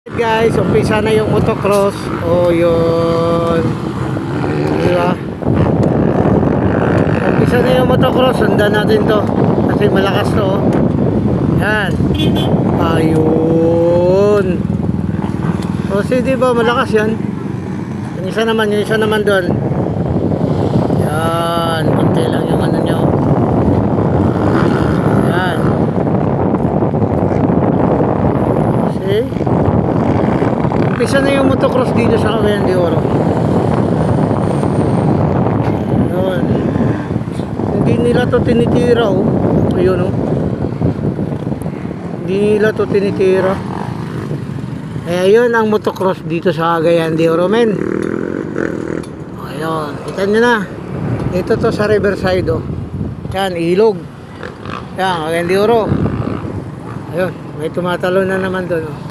Guys, umpisa na yung motocross. Oh, yun. Diba? Umpisa na yung motocross. Sundan natin to. Kasi malakas to. Oh. Yan. Ayun. O, diba malakas yan. Yung isa naman doon. Yan. Kunti lang yung ano nyo. Yan. See? Umpisa na yung motocross dito sa Cagayan de Oro. Yun. Hindi nila to tinitira, oh. Ayun, oh. Hindi nila to tinitira. Kaya yun ang motocross dito sa Cagayan de Oro, men. Ayun. Kita nyo na. Ito to sa Riverside, oh. Yan, ilog. Yan, Cagayan de Oro. Ayun. May tumatalo na naman doon, oh.